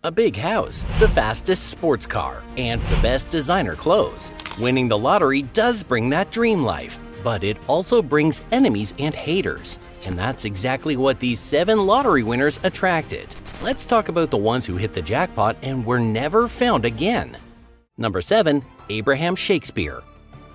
a big house, the fastest sports car, and the best designer clothes. Winning the lottery does bring that dream life, but it also brings enemies and haters. And that's exactly what these 7 lottery winners attracted. Let's talk about the ones who hit the jackpot and were never found again. Number 7. Abraham Shakespeare.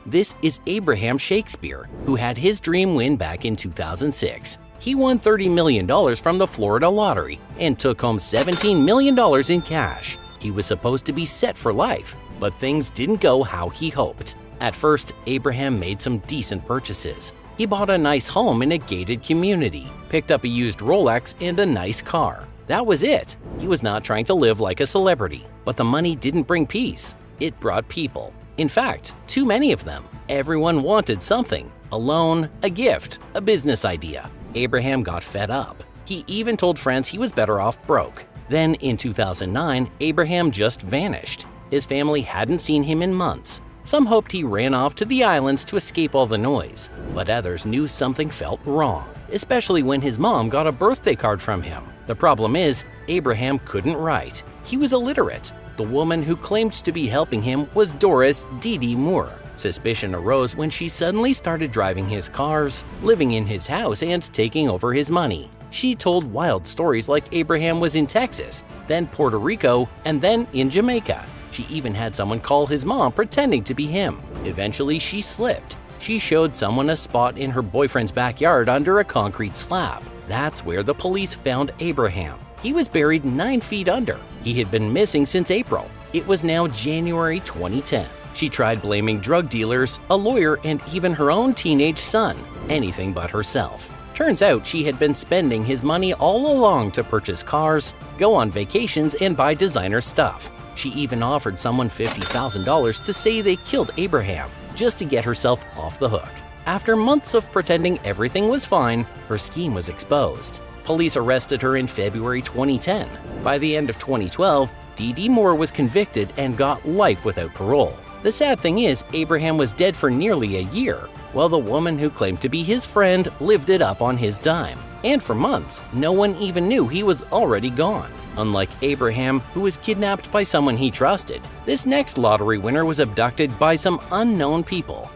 This is Abraham Shakespeare, who had his dream win back in 2006. He won $30 million from the Florida lottery and took home $17 million in cash. He was supposed to be set for life, but things didn't go how he hoped. At first, Abraham made some decent purchases. He bought a nice home in a gated community, picked up a used Rolex and a nice car. That was it. He was not trying to live like a celebrity, but the money didn't bring peace. It brought people. In fact, too many of them. Everyone wanted something: a loan, a gift, a business idea. Abraham got fed up. He even told friends he was better off broke. Then in 2009, Abraham just vanished. His family hadn't seen him in months. Some hoped he ran off to the islands to escape all the noise, but others knew something felt wrong, especially when his mom got a birthday card from him. The problem is, Abraham couldn't write. He was illiterate. The woman who claimed to be helping him was Doris Dee Moore. Suspicion arose when she suddenly started driving his cars, living in his house, and taking over his money. She told wild stories like Abraham was in Texas, then Puerto Rico, and then in Jamaica. She even had someone call his mom pretending to be him. Eventually, she slipped. She showed someone a spot in her boyfriend's backyard under a concrete slab. That's where the police found Abraham. He was buried 9 feet under. He had been missing since April. It was now January 2010. She tried blaming drug dealers, a lawyer, and even her own teenage son. Anything but herself. Turns out she had been spending his money all along to purchase cars, go on vacations, and buy designer stuff. She even offered someone $50,000 to say they killed Abraham, just to get herself off the hook. After months of pretending everything was fine, her scheme was exposed. Police arrested her in February 2010. By the end of 2012, Dee Moore was convicted and got life without parole. The sad thing is, Abraham was dead for nearly a year, while the woman who claimed to be his friend lived it up on his dime. And for months, no one even knew he was already gone. Unlike Abraham, who was kidnapped by someone he trusted, this next lottery winner was abducted by some unknown people.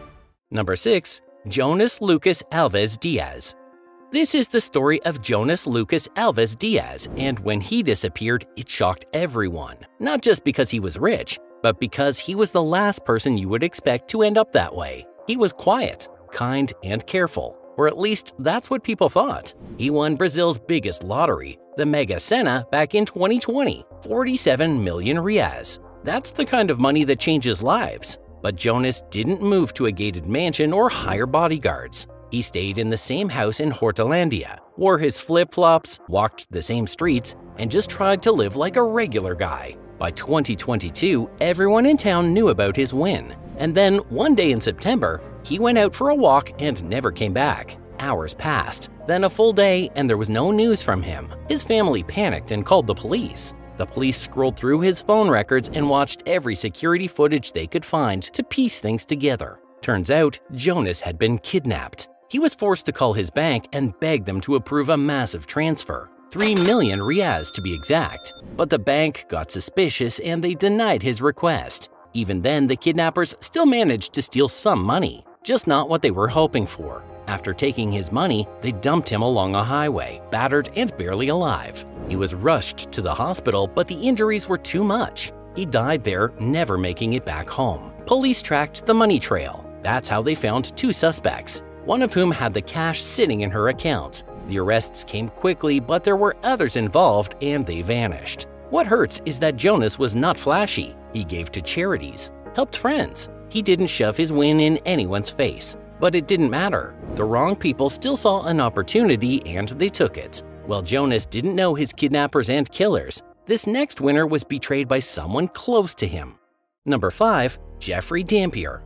Number 6. Jonas Lucas Alves Diaz. This is the story of Jonas Lucas Alves Diaz, and when he disappeared, it shocked everyone. Not just because he was rich, but because he was the last person you would expect to end up that way. He was quiet, kind, and careful, or at least that's what people thought. He won Brazil's biggest lottery, the Mega Sena, back in 2020, 47 million reais. That's the kind of money that changes lives. But Jonas didn't move to a gated mansion or hire bodyguards. He stayed in the same house in Hortolândia, wore his flip-flops, walked the same streets, and just tried to live like a regular guy. By 2022, everyone in town knew about his win. And then, one day in September, he went out for a walk and never came back. Hours passed, then a full day, and there was no news from him. His family panicked and called the police. The police scrolled through his phone records and watched every security footage they could find to piece things together. Turns out, Jonas had been kidnapped. He was forced to call his bank and beg them to approve a massive transfer. 3 million reais to be exact. But the bank got suspicious and they denied his request. Even then, the kidnappers still managed to steal some money, just not what they were hoping for. After taking his money, they dumped him along a highway, battered and barely alive. He was rushed to the hospital, but the injuries were too much. He died there, never making it back home. Police tracked the money trail. That's how they found 2 suspects, one of whom had the cash sitting in her account. The arrests came quickly, but there were others involved and they vanished. What hurts is that Jonas was not flashy. He gave to charities, helped friends. He didn't shove his win in anyone's face. But it didn't matter. The wrong people still saw an opportunity and they took it. While Jonas didn't know his kidnappers and killers, this next winner was betrayed by someone close to him. Number 5. Jeffrey Dampier.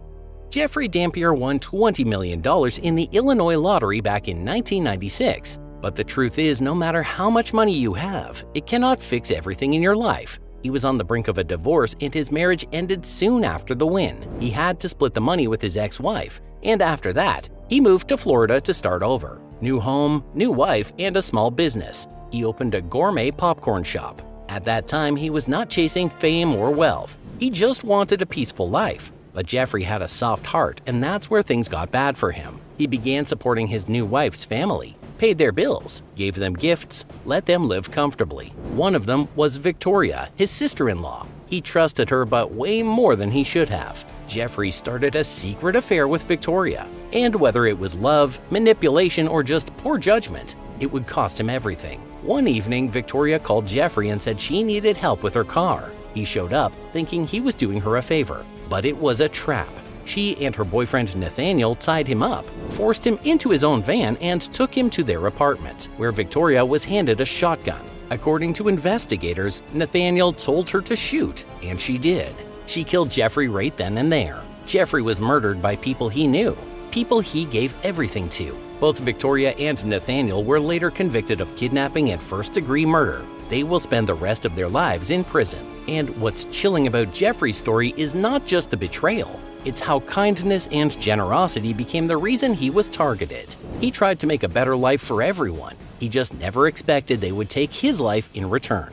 Jeffrey Dampier won $20 million in the Illinois lottery back in 1996. But the truth is, no matter how much money you have, it cannot fix everything in your life. He was on the brink of a divorce and his marriage ended soon after the win. He had to split the money with his ex-wife, and after that, he moved to Florida to start over. New home, new wife, and a small business. He opened a gourmet popcorn shop. At that time, he was not chasing fame or wealth. He just wanted a peaceful life. But Jeffrey had a soft heart, and that's where things got bad for him. He began supporting his new wife's family, paid their bills, gave them gifts, let them live comfortably. One of them was Victoria, his sister-in-law. He trusted her, but way more than he should have. Jeffrey started a secret affair with Victoria, and whether it was love, manipulation, or just poor judgment, it would cost him everything. One evening, Victoria called Jeffrey and said she needed help with her car. He showed up, thinking he was doing her a favor, but it was a trap. She and her boyfriend Nathaniel tied him up, forced him into his own van, and took him to their apartment, where Victoria was handed a shotgun. According to investigators, Nathaniel told her to shoot, and she did. She killed Jeffrey right then and there. Jeffrey was murdered by people he knew, people he gave everything to. Both Victoria and Nathaniel were later convicted of kidnapping and first-degree murder. They will spend the rest of their lives in prison. And what's chilling about Jeffrey's story is not just the betrayal, it's how kindness and generosity became the reason he was targeted. He tried to make a better life for everyone. He just never expected they would take his life in return.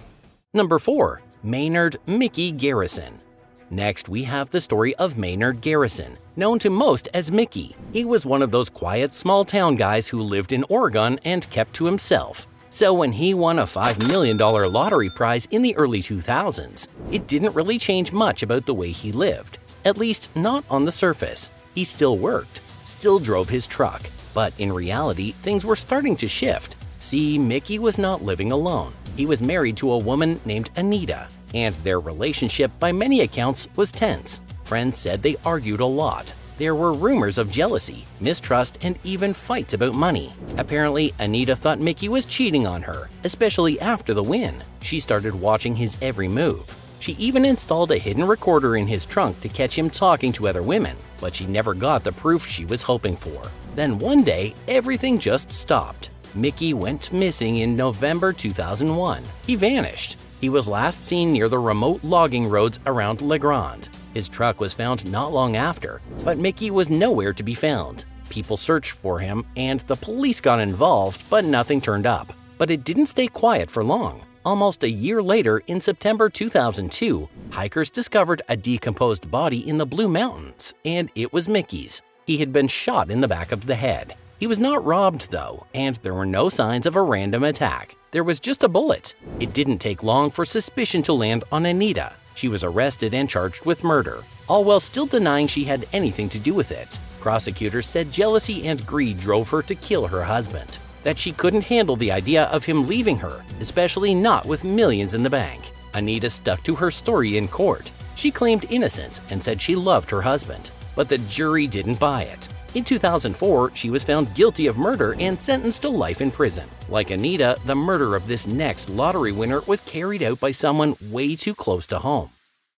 Number 4. Maynard Mickey Garrison. Next, we have the story of Maynard Garrison, known to most as Mickey. He was one of those quiet, small-town guys who lived in Oregon and kept to himself. So when he won a $5 million lottery prize in the early 2000s, it didn't really change much about the way he lived. At least not on the surface. He still worked, still drove his truck. But in reality, things were starting to shift. See, Mickey was not living alone. He was married to a woman named Anita, and their relationship, by many accounts, was tense. Friends said they argued a lot. There were rumors of jealousy, mistrust, and even fights about money. Apparently, Anita thought Mickey was cheating on her, especially after the win. She started watching his every move. She even installed a hidden recorder in his trunk to catch him talking to other women, but she never got the proof she was hoping for. Then one day, everything just stopped. Mickey went missing in November 2001. He vanished. He was last seen near the remote logging roads around La Grande. His truck was found not long after, but Mickey was nowhere to be found. People searched for him, and the police got involved, but nothing turned up. But it didn't stay quiet for long. Almost a year later, in September 2002, hikers discovered a decomposed body in the Blue Mountains, and it was Mickey's. He had been shot in the back of the head. He was not robbed, though, and there were no signs of a random attack. There was just a bullet. It didn't take long for suspicion to land on Anita. She was arrested and charged with murder, all while still denying she had anything to do with it. Prosecutors said jealousy and greed drove her to kill her husband, that she couldn't handle the idea of him leaving her, especially not with millions in the bank. Anita stuck to her story in court. She claimed innocence and said she loved her husband, but the jury didn't buy it. In 2004, she was found guilty of murder and sentenced to life in prison. Like Anita, the murder of this next lottery winner was carried out by someone way too close to home.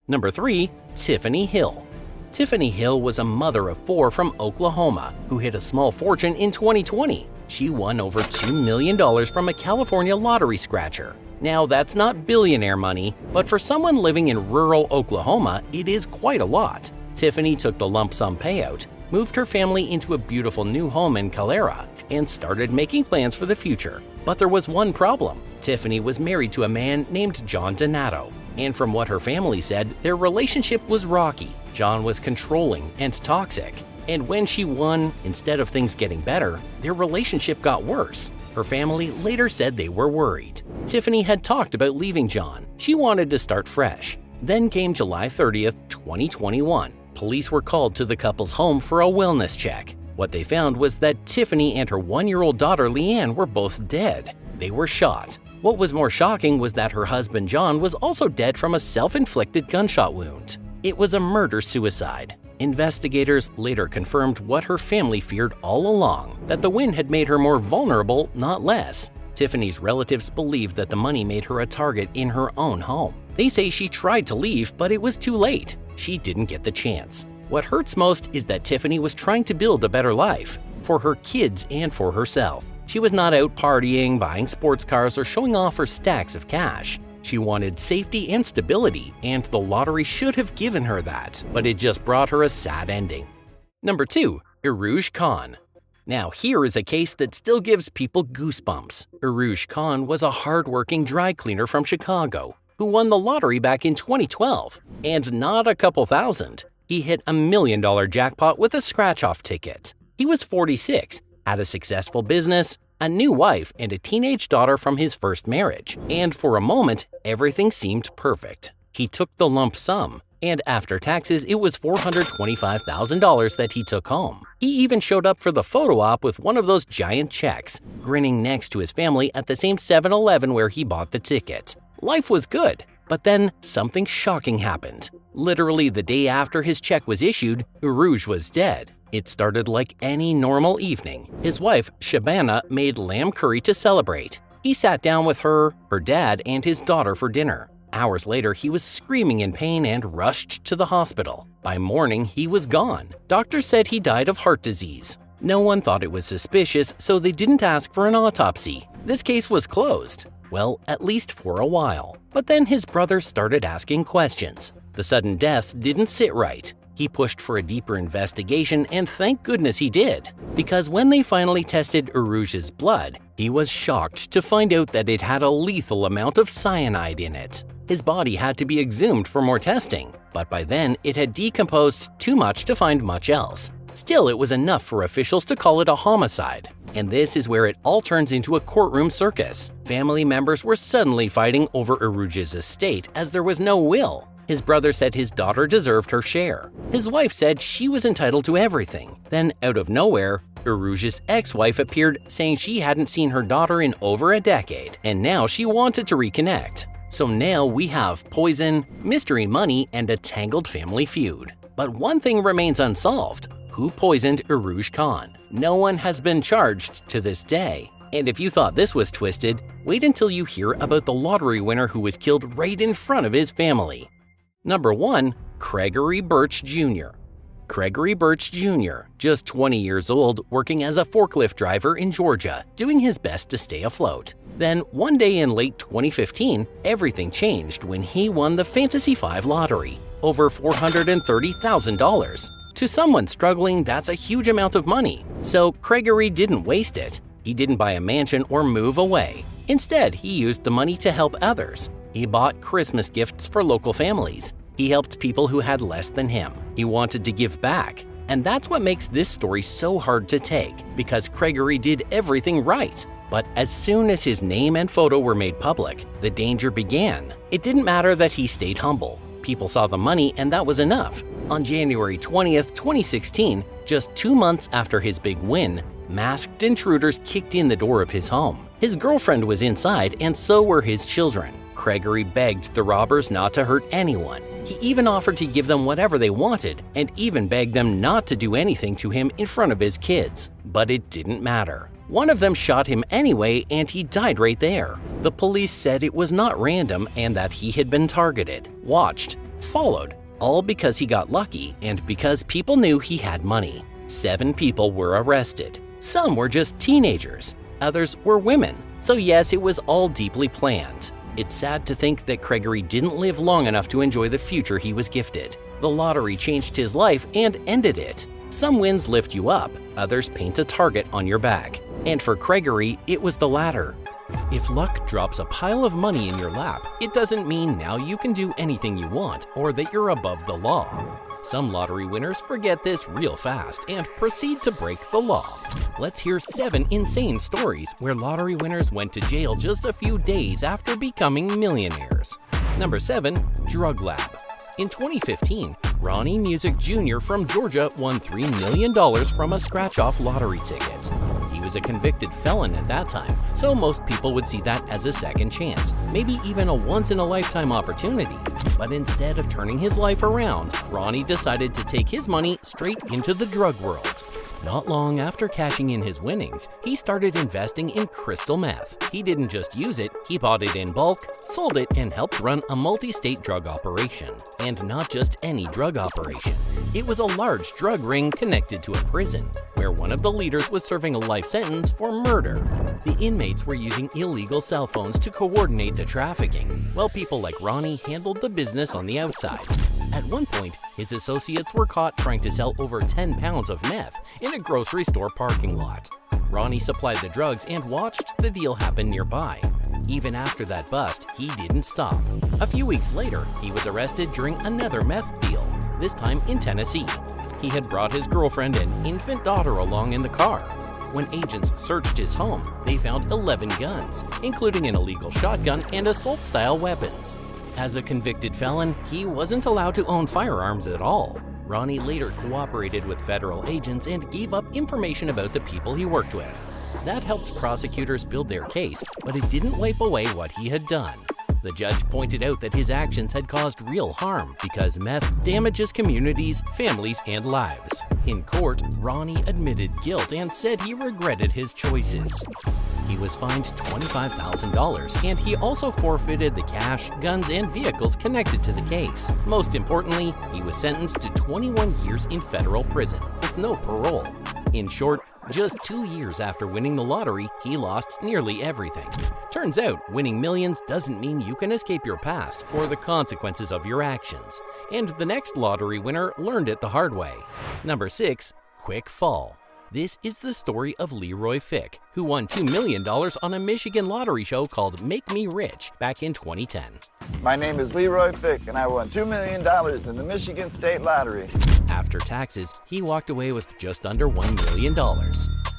Number 3. Tiffany Hill. Tiffany Hill was a mother of 4 from Oklahoma who hit a small fortune in 2020. She won over $2 million from a California lottery scratcher. Now, that's not billionaire money, but for someone living in rural Oklahoma, it is quite a lot. Tiffany took the lump sum payout, moved her family into a beautiful new home in Calera, and started making plans for the future. But there was one problem. Tiffany was married to a man named John Donato, and from what her family said, their relationship was rocky. John was controlling and toxic, and when she won, instead of things getting better, their relationship got worse. Her family later said they were worried. Tiffany had talked about leaving John. She wanted to start fresh. Then came July 30th, 2021. Police were called to the couple's home for a wellness check. What they found was that Tiffany and her 1-year-old daughter Leanne were both dead. They were shot. What was more shocking was that her husband John was also dead from a self-inflicted gunshot wound. It was a murder-suicide. Investigators later confirmed what her family feared all along, that the win had made her more vulnerable, not less. Tiffany's relatives believed that the money made her a target in her own home. They say she tried to leave, but it was too late. She didn't get the chance. What hurts most is that Tiffany was trying to build a better life for her kids and for herself. She was not out partying, buying sports cars, or showing off her stacks of cash. She wanted safety and stability, and the lottery should have given her that, but it just brought her a sad ending. Number 2. Irouge Khan. Now here is a case that still gives people goosebumps. Irouge Khan was a hard-working dry cleaner from Chicago. who won the lottery back in 2012. And not a couple thousand. He hit a $1 million jackpot with a scratch-off ticket. He was 46, had a successful business, a new wife, and a teenage daughter from his first marriage. And for a moment, everything seemed perfect. He took the lump sum, and after taxes, it was $425,000 that he took home. He even showed up for the photo op with one of those giant checks, grinning next to his family at the same 7-Eleven where he bought the ticket. Life was good, but then something shocking happened. Literally the day after his check was issued, Uruj was dead. It started like any normal evening. His wife, Shabana, made lamb curry to celebrate. He sat down with her dad, and his daughter for dinner. Hours later, he was screaming in pain and rushed to the hospital. By morning, he was gone. Doctors said he died of heart disease. No one thought it was suspicious, so they didn't ask for an autopsy. This case was closed. Well, at least for a while. But then his brother started asking questions. The sudden death didn't sit right. He pushed for a deeper investigation, and thank goodness he did. Because when they finally tested Uruj's blood, he was shocked to find out that it had a lethal amount of cyanide in it. His body had to be exhumed for more testing, but by then it had decomposed too much to find much else. Still, it was enough for officials to call it a homicide. And this is where it all turns into a courtroom circus. Family members were suddenly fighting over Uruj's estate as there was no will. His brother said his daughter deserved her share. His wife said she was entitled to everything. Then, out of nowhere, Uruj's ex-wife appeared saying she hadn't seen her daughter in over a decade, and now she wanted to reconnect. So now we have poison, mystery money, and a tangled family feud. But one thing remains unsolved. Who poisoned Uruj Khan? No one has been charged to this day. And if you thought this was twisted, wait until you hear about the lottery winner who was killed right in front of his family. Number 1. Gregory Birch Jr. Gregory Birch Jr., just 20 years old, working as a forklift driver in Georgia, doing his best to stay afloat. Then, one day in late 2015, everything changed when he won the Fantasy 5 lottery, over $430,000. To someone struggling, that's a huge amount of money. So Gregory didn't waste it. He didn't buy a mansion or move away. Instead, he used the money to help others. He bought Christmas gifts for local families. He helped people who had less than him. He wanted to give back. And that's what makes this story so hard to take, because Gregory did everything right. But as soon as his name and photo were made public, the danger began. It didn't matter that he stayed humble. People saw the money, and that was enough. On January 20th, 2016, just 2 months after his big win, masked intruders kicked in the door of his home. His girlfriend was inside, and so were his children. Gregory begged the robbers not to hurt anyone. He even offered to give them whatever they wanted, and even begged them not to do anything to him in front of his kids. But it didn't matter. One of them shot him anyway, and he died right there. The police said it was not random and that he had been targeted, watched, followed, all because he got lucky and because people knew he had money. 7 people were arrested. Some were just teenagers. Others were women. So yes, it was all deeply planned. It's sad to think that Gregory didn't live long enough to enjoy the future he was gifted. The lottery changed his life and ended it. Some wins lift you up, others paint a target on your back. And for Gregory, it was the latter. If luck drops a pile of money in your lap, it doesn't mean now you can do anything you want or that you're above the law. Some lottery winners forget this real fast and proceed to break the law. Let's hear 7 insane stories where lottery winners went to jail just a few days after becoming millionaires. Number 7. Drug Lab. In 2015, Ronnie Music Jr. from Georgia won $3 million from a scratch-off lottery ticket. He was a convicted felon at that time, so most people would see that as a second chance, maybe even a once-in-a-lifetime opportunity. But instead of turning his life around, Ronnie decided to take his money straight into the drug world. Not long after cashing in his winnings, he started investing in crystal meth. He didn't just use it, he bought it in bulk, sold it, and helped run a multi-state drug operation. And not just any drug operation. It was a large drug ring connected to a prison, where one of the leaders was serving a life sentence for murder. The inmates were using illegal cell phones to coordinate the trafficking, while people like Ronnie handled the business on the outside. At one point, his associates were caught trying to sell over 10 pounds of meth in a grocery store parking lot. Ronnie supplied the drugs and watched the deal happen nearby. Even after that bust, he didn't stop. A few weeks later, he was arrested during another meth deal, this time in Tennessee. He had brought his girlfriend and infant daughter along in the car. When agents searched his home, they found 11 guns, including an illegal shotgun and assault-style weapons. As a convicted felon, he wasn't allowed to own firearms at all. Ronnie later cooperated with federal agents and gave up information about the people he worked with. That helped prosecutors build their case, but it didn't wipe away what he had done. The judge pointed out that his actions had caused real harm because meth damages communities, families, and lives. In court, Ronnie admitted guilt and said he regretted his choices. He was fined $25,000, and he also forfeited the cash, guns, and vehicles connected to the case. Most importantly, he was sentenced to 21 years in federal prison with no parole. In short, just 2 years after winning the lottery, he lost nearly everything. Turns out, winning millions doesn't mean you can escape your past or the consequences of your actions. And the next lottery winner learned it the hard way. Number 6. Quick fall. This is the story of Leroy Fick, who won $2 million on a Michigan lottery show called Make Me Rich back in 2010. My name is Leroy Fick, and I won $2 million in the Michigan State Lottery. After taxes, he walked away with just under $1 million.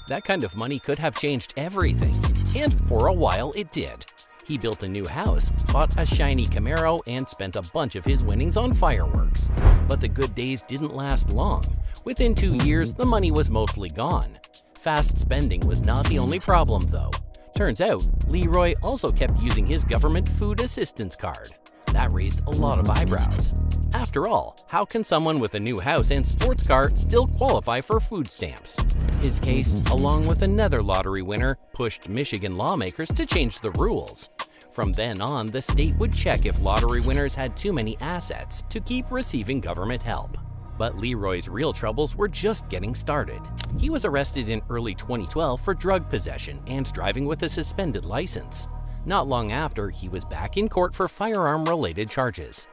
That kind of money could have changed everything, and for a while it did. He built a new house, bought a shiny Camaro, and spent a bunch of his winnings on fireworks. But the good days didn't last long. Within 2 years, the money was mostly gone. Fast spending was not the only problem, though. Turns out, Leroy also kept using his government food assistance card. That raised a lot of eyebrows. After all, how can someone with a new house and sports car still qualify for food stamps? His case, along with another lottery winner, pushed Michigan lawmakers to change the rules. From then on, the state would check if lottery winners had too many assets to keep receiving government help. But Leroy's real troubles were just getting started. He was arrested in early 2012 for drug possession and driving with a suspended license. Not long after, he was back in court for firearm-related charges.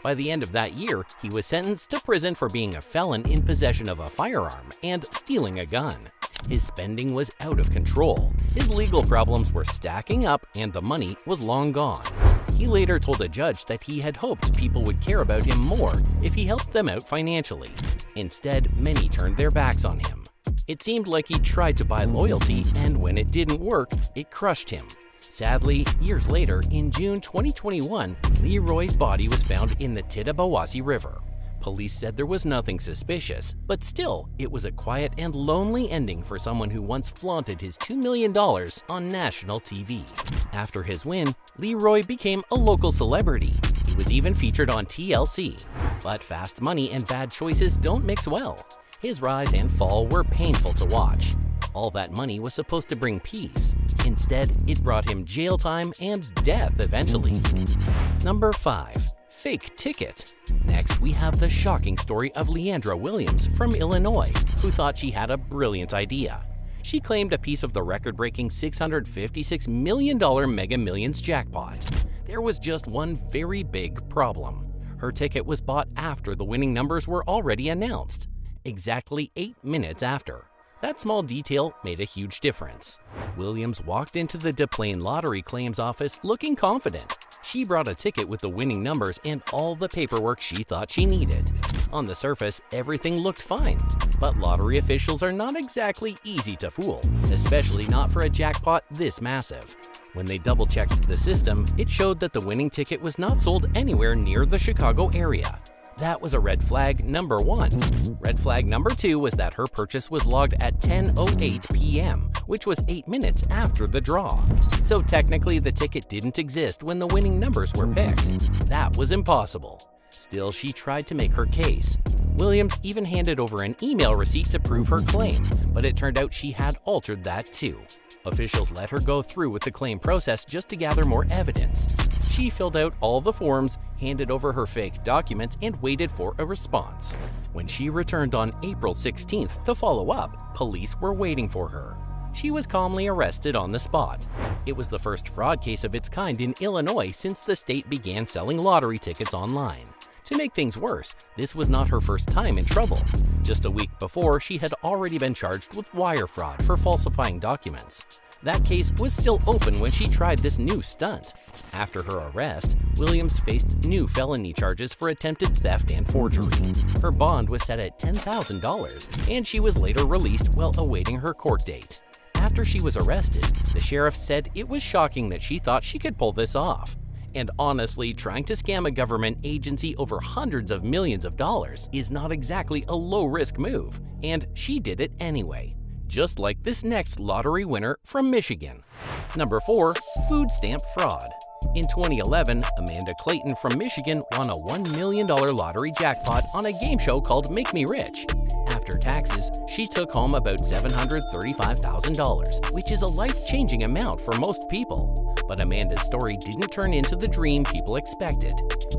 By the end of that year, he was sentenced to prison for being a felon in possession of a firearm and stealing a gun. His spending was out of control, his legal problems were stacking up, and the money was long gone. He later told a judge that he had hoped people would care about him more if he helped them out financially. Instead, many turned their backs on him. It seemed like he tried to buy loyalty, and when it didn't work, it crushed him. Sadly, years later, in June 2021, Leroy's body was found in the Tittabawassee River. Police said there was nothing suspicious, but still, it was a quiet and lonely ending for someone who once flaunted his $2 million on national TV. After his win, Leroy became a local celebrity. He was even featured on TLC. But fast money and bad choices don't mix well. His rise and fall were painful to watch. All that money was supposed to bring peace. Instead, it brought him jail time and death eventually. Number 5. Fake ticket. Next, we have the shocking story of Leandra Williams from Illinois, who thought she had a brilliant idea. She claimed a piece of the record-breaking $656 million Mega Millions jackpot. There was just one very big problem. Her ticket was bought after the winning numbers were already announced, exactly 8 minutes after. That small detail made a huge difference. Williams walked into the Des Plaines Lottery Claims office looking confident. She brought a ticket with the winning numbers and all the paperwork she thought she needed. On the surface, everything looked fine, but lottery officials are not exactly easy to fool, especially not for a jackpot this massive. When they double-checked the system, it showed that the winning ticket was not sold anywhere near the Chicago area. That was a red flag number 1. Red flag number 2 was that her purchase was logged at 10:08 p.m., which was 8 minutes after the draw. So technically, the ticket didn't exist when the winning numbers were picked. That was impossible. Still, she tried to make her case. Williams even handed over an email receipt to prove her claim, but it turned out she had altered that too. Officials let her go through with the claim process just to gather more evidence. She filled out all the forms, handed over her fake documents, and waited for a response. When she returned on April 16th to follow up, police were waiting for her. She was calmly arrested on the spot. It was the first fraud case of its kind in Illinois since the state began selling lottery tickets online. To make things worse, this was not her first time in trouble. Just a week before, she had already been charged with wire fraud for falsifying documents. That case was still open when she tried this new stunt. After her arrest, Williams faced new felony charges for attempted theft and forgery. Her bond was set at $10,000, and she was later released while awaiting her court date. After she was arrested, the sheriff said it was shocking that she thought she could pull this off. And honestly, trying to scam a government agency over hundreds of millions of dollars is not exactly a low-risk move, and she did it anyway. Just like this next lottery winner from Michigan. Number 4. Food stamp fraud. In 2011, Amanda Clayton from Michigan won a $1 million lottery jackpot on a game show called Make Me Rich. After taxes, she took home about $735,000, which is a life-changing amount for most people. But Amanda's story didn't turn into the dream people expected.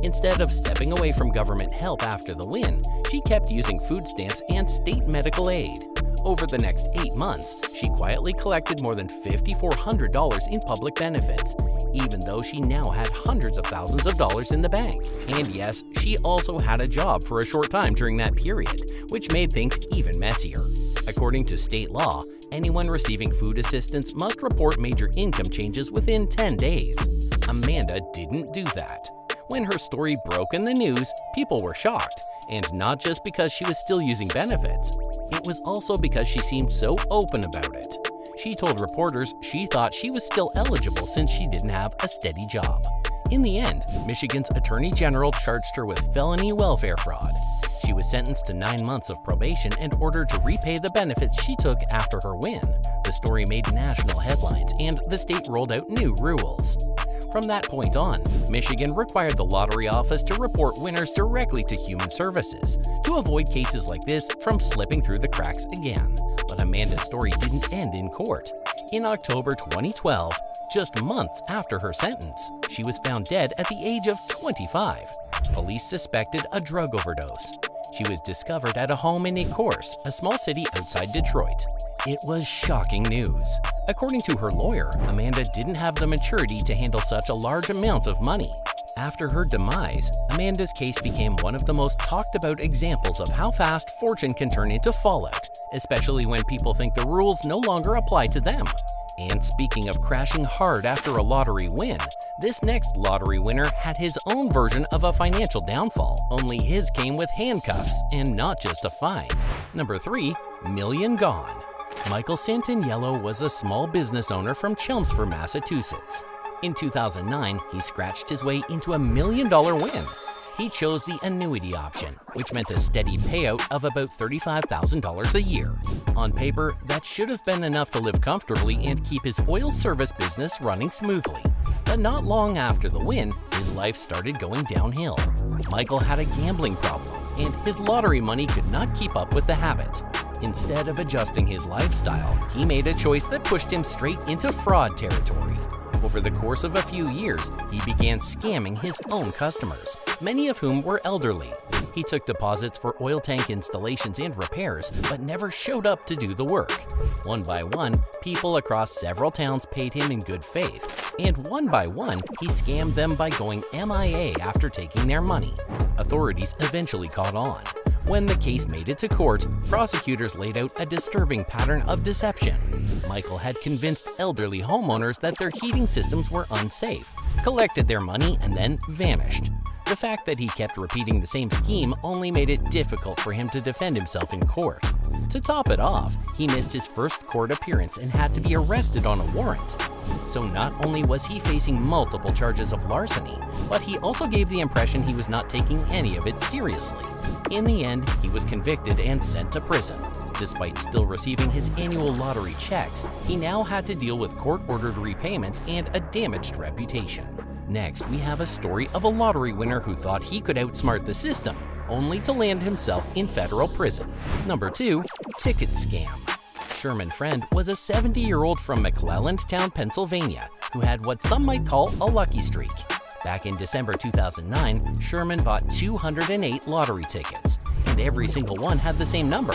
Instead of stepping away from government help after the win, she kept using food stamps and state medical aid. Over the next 8 months, she quietly collected more than $5,400 in public benefits, even though she now had hundreds of thousands of dollars in the bank. And yes, she also had a job for a short time during that period, which made things even messier. According to state law, anyone receiving food assistance must report major income changes within 10 days. Amanda didn't do that. When her story broke in the news, people were shocked, and not just because she was still using benefits. It was also because she seemed so open about it. She told reporters she thought she was still eligible since she didn't have a steady job. In the end, Michigan's Attorney General charged her with felony welfare fraud. She was sentenced to 9 months of probation and ordered to repay the benefits she took after her win. The story made national headlines, and the state rolled out new rules. From that point on, Michigan required the lottery office to report winners directly to Human Services to avoid cases like this from slipping through the cracks again. But Amanda's story didn't end in court. In October 2012, just months after her sentence, she was found dead at the age of 25. Police suspected a drug overdose. She was discovered at a home in Ecorse, a small city outside Detroit. It was shocking news. According to her lawyer, Amanda didn't have the maturity to handle such a large amount of money. After her demise, Amanda's case became one of the most talked about examples of how fast fortune can turn into fallout, especially when people think the rules no longer apply to them. And speaking of crashing hard after a lottery win, this next lottery winner had his own version of a financial downfall, only his came with handcuffs and not just a fine. Number 3. Million gone. Michael Santaniello was a small business owner from Chelmsford, Massachusetts. In 2009, he scratched his way into $1 million win. He chose the annuity option, which meant a steady payout of about $35,000 a year. On paper, that should have been enough to live comfortably and keep his oil service business running smoothly. But not long after the win, his life started going downhill. Michael had a gambling problem, and his lottery money could not keep up with the habit. Instead of adjusting his lifestyle, he made a choice that pushed him straight into fraud territory. Over the course of a few years, he began scamming his own customers, many of whom were elderly. He took deposits for oil tank installations and repairs, but never showed up to do the work. One by one, people across several towns paid him in good faith, and one by one, he scammed them by going MIA after taking their money. Authorities eventually caught on. When the case made it to court, prosecutors laid out a disturbing pattern of deception. Michael had convinced elderly homeowners that their heating systems were unsafe, collected their money, and then vanished. The fact that he kept repeating the same scheme only made it difficult for him to defend himself in court. To top it off, he missed his first court appearance and had to be arrested on a warrant. So not only was he facing multiple charges of larceny, but he also gave the impression he was not taking any of it seriously. In the end, he was convicted and sent to prison. Despite still receiving his annual lottery checks, he now had to deal with court-ordered repayments and a damaged reputation. Next, we have a story of a lottery winner who thought he could outsmart the system, only to land himself in federal prison. Number 2. Ticket scam. Sherman Friend was a 70-year-old from McClellandtown, Pennsylvania, who had what some might call a lucky streak. Back in December 2009, Sherman bought 208 lottery tickets, and every single one had the same number,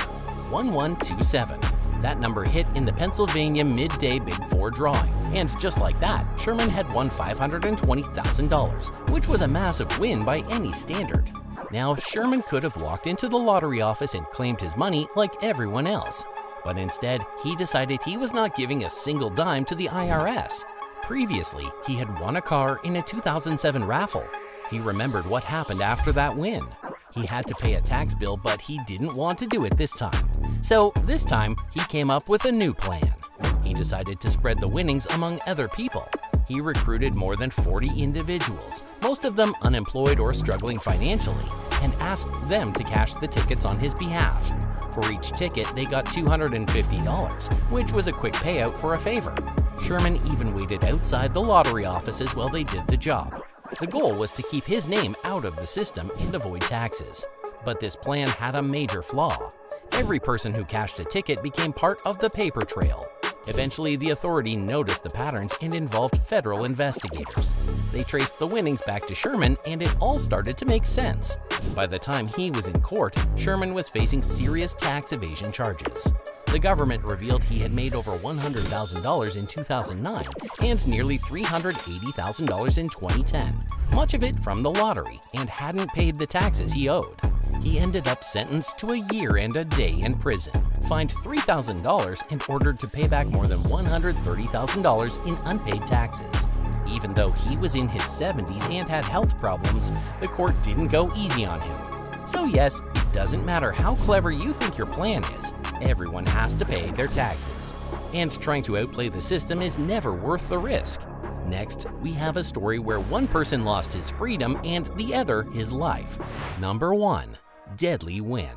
1127. That number hit in the Pennsylvania Midday Big Four drawing, and just like that, Sherman had won $520,000, which was a massive win by any standard. Now, Sherman could have walked into the lottery office and claimed his money like everyone else. But instead, he decided he was not giving a single dime to the IRS. Previously, he had won a car in a 2007 raffle. He remembered what happened after that win. He had to pay a tax bill, but he didn't want to do it this time. So this time, he came up with a new plan. He decided to spread the winnings among other people. He recruited more than 40 individuals, most of them unemployed or struggling financially, and asked them to cash the tickets on his behalf. For each ticket, they got $250, which was a quick payout for a favor. Sherman even waited outside the lottery offices while they did the job. The goal was to keep his name out of the system and avoid taxes. But this plan had a major flaw. Every person who cashed a ticket became part of the paper trail. Eventually, the authority noticed the patterns and involved federal investigators. They traced the winnings back to Sherman, and it all started to make sense. By the time he was in court, Sherman was facing serious tax evasion charges. The government revealed he had made over $100,000 in 2009 and nearly $380,000 in 2010, much of it from the lottery, and hadn't paid the taxes he owed. He ended up sentenced to a year and a day in prison, fined $3,000, and ordered to pay back more than $130,000 in unpaid taxes. Even though he was in his 70s and had health problems, the court didn't go easy on him. So yes, it doesn't matter how clever you think your plan is, everyone has to pay their taxes. And trying to outplay the system is never worth the risk. Next, we have a story where one person lost his freedom and the other his life. Number 1. Deadly win.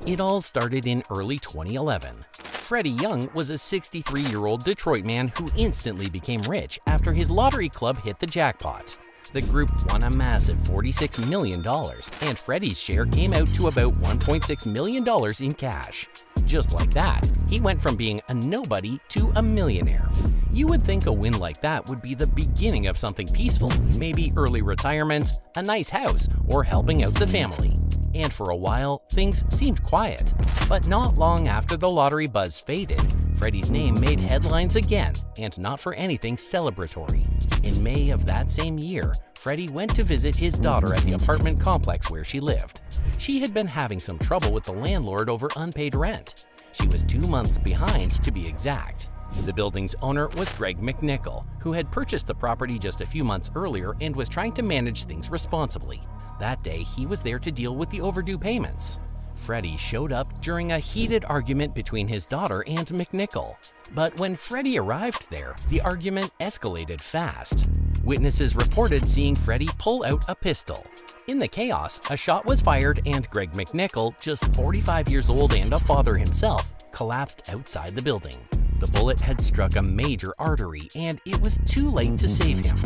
It all started in early 2011. Freddie Young was a 63-year-old Detroit man who instantly became rich after his lottery club hit the jackpot. The group won a massive $46 million, and Freddie's share came out to about $1.6 million in cash. Just like that, he went from being a nobody to a millionaire. You would think a win like that would be the beginning of something peaceful, maybe early retirement, a nice house, or helping out the family. And for a while, things seemed quiet. But not long after the lottery buzz faded, Freddie's name made headlines again, and not for anything celebratory. In May of that same year, Freddie went to visit his daughter at the apartment complex where she lived. She had been having some trouble with the landlord over unpaid rent. She was 2 months behind, to be exact. The building's owner was Greg McNichol, who had purchased the property just a few months earlier and was trying to manage things responsibly. That day, he was there to deal with the overdue payments. Freddie showed up during a heated argument between his daughter and McNichol. But when Freddie arrived there, the argument escalated fast. Witnesses reported seeing Freddie pull out a pistol. In the chaos, a shot was fired and Greg McNichol, just 45 years old and a father himself, collapsed outside the building. The bullet had struck a major artery, and it was too late to save him.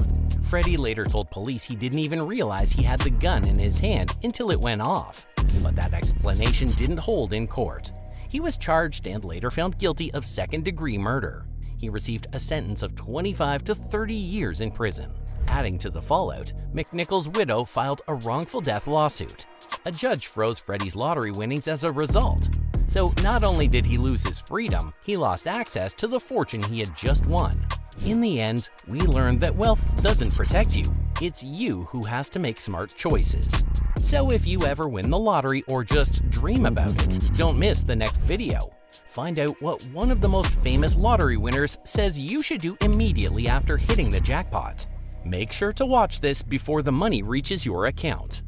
Freddie later told police he didn't even realize he had the gun in his hand until it went off. But that explanation didn't hold in court. He was charged and later found guilty of second-degree murder. He received a sentence of 25 to 30 years in prison. Adding to the fallout, McNichol's widow filed a wrongful death lawsuit. A judge froze Freddie's lottery winnings as a result. So not only did he lose his freedom, he lost access to the fortune he had just won. In the end, we learned that wealth doesn't protect you. It's you who has to make smart choices. So if you ever win the lottery or just dream about it, don't miss the next video. Find out what one of the most famous lottery winners says you should do immediately after hitting the jackpot. Make sure to watch this before the money reaches your account.